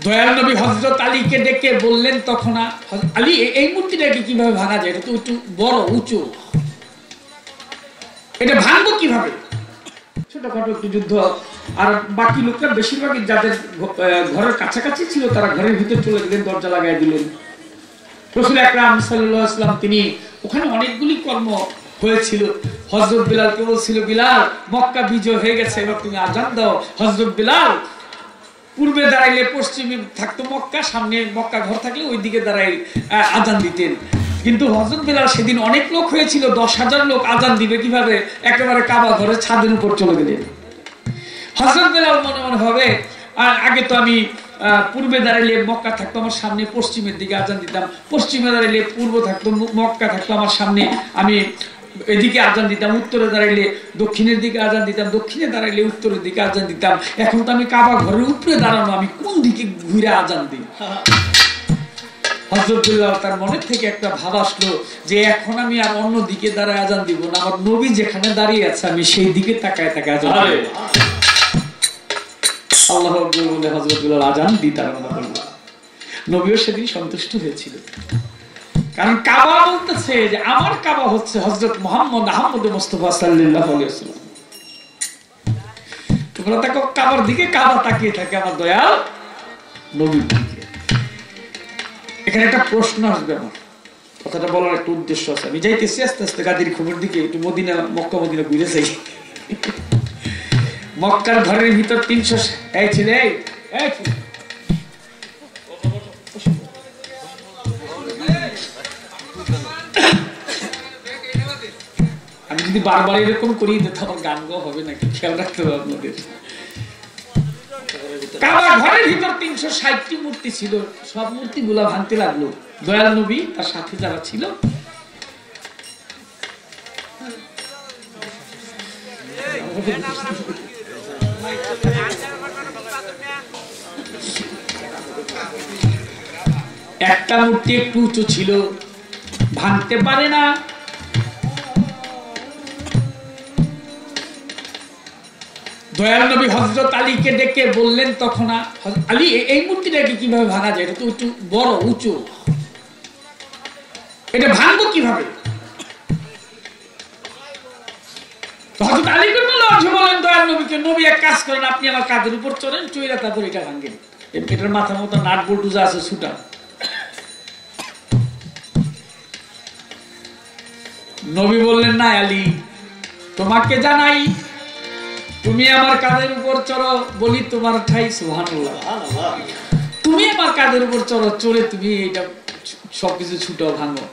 দয়াল নবী হযরত আলীকে ডেকে বললেন তখন, আলী এই মূর্তিটাকে কিভাবে ভাঙা যায়? এটা তো একটু বড় উঁচু, এটা ভাঙবো কিভাবে? ছোটখাটো একটু যুদ্ধ। আর বাকি লোকরা বেশিরভাগই যাদের ঘরের কাছাকাছি ছিল তারা ঘরের ভিতর চলে গেলেন, দরজা লাগাই দিলেন। রাসূল আকরাম সাল্লাল্লাহু আলাইহি ওয়াসাল্লাম তিনি ওখানে অনেকগুলি কর্ম হয়েছিল। হযরত বিলালকে বলছিল, বিলাল মক্কা বিজয় হয়ে গেছে, এবার তুমি আজান দাও। হযরত বিলাল পূর্বে দাঁড়াইলে পশ্চিমে থাকতো মক্কা, সামনে মক্কা ঘর থাকলে ওই দিকে দাঁড়াই আজান দিতেন। কিন্তু হযরত বিলাল সেদিন অনেক লোক হয়েছিল, 10,000 লোক, আজান দিবে কিভাবে? একেবারে কাবা ঘরের ছাদের উপর চলে গেলেন। হযরত বিলাল মনে মনে ভাবে, আগে তো আমি পূর্বে দাঁড়াইলে মক্কা থাকতো আমার সামনে, পশ্চিমের দিকে আজান দিতাম। পশ্চিমে দাঁড়াইলে পূর্ব থাকতো, মক্কা থাকতো আমার সামনে, আমি এদিকে আজান দিতাম। উত্তরে দাঁড়াইলে দক্ষিণের দিকে আজান দিতাম, দক্ষিণে দাঁড়াইলে উত্তরের দিকে আজান দিতাম। এখন তো আমি কাবা ঘরের উপরে দাঁড়ানো, আমি কোন দিকে ঘুরে আজান দিই? হযরত বিলাল তার মনের থেকে একটা ভাব আসলো যে এখন আমি আর অন্য দিকে দাঁড়ায় আজান দিব না, আমার নবী যেখানে দাঁড়িয়ে আছে আমি সেই দিকে তাকায় তাকায় আজান দিব। আল্লাহু আকবার বলে হযরত বিলাল আজান দিতে আরম্ভ করল। নবীও সেদিন সন্তুষ্ট হয়েছিল, কারণ কাবা বলতেছে যে আমার কাবা হচ্ছে হযরত মুহাম্মদ আহমদ মুস্তাফা সাল্লাল্লাহু আলাইহি ওয়াসাল্লাম। তোমরা তাকে কাবার দিকে, কাবা তাকিয়ে থাকে আমার দয়াল নবীর দিকে। এখানে একটা প্রশ্ন আসবে, আমার কথাটা বলার একটা উদ্দেশ্য আছে। আমি যাইতেছি আস্তে আস্তে গাদির খবর দিকে, একটু মদিনা মক্কা মদিনা ঘুরে যাই। মক্কার ঘরের ভিতর 300 এই ছেলে, আমি যদি বারবার এরকম করি আমার গান গাওয়া হবে নাকি, খেয়াল রাখতে হবে আপনাদের। কাবা ঘরের ভিতর 360টি মূর্তি ছিল, সব মূর্তি গুলা ভাঙতে লাগলো। দয়াল নবী তার সাথে যারা ছিল একটা মূর্তি একটু উঁচু ছিল, ভাঙতে পারে না। দয়াল নবী হযরত আলীকে ডেকে বললেন তখন, আলী এই মূর্তিটাকে কিভাবে ভাঙা যায়? এটা তো একটু বড় উঁচু, এটা ভাঙবো কিভাবে? হযরত আলী বললেন দয়াল নবীকে, নবী এক কাজ করেন, আপনি আমার কাঁধের উপর চড়েন, চড়ে তারপর এটা ভাঙেন। এটার মাথার মতো নাট বল্টু যা আছে ছুটা। নবী বললেন, না আলী, তোমাকে জানাই তুমি আমার কাঁধের উপর চড়ো, বলি তোমার ঠাই সুবহানাল্লাহ। তুমি আমার কাঁধের উপর চড়ো, চড়ে তুমি এটা সবকিছু ছুটাও, ভাঙো।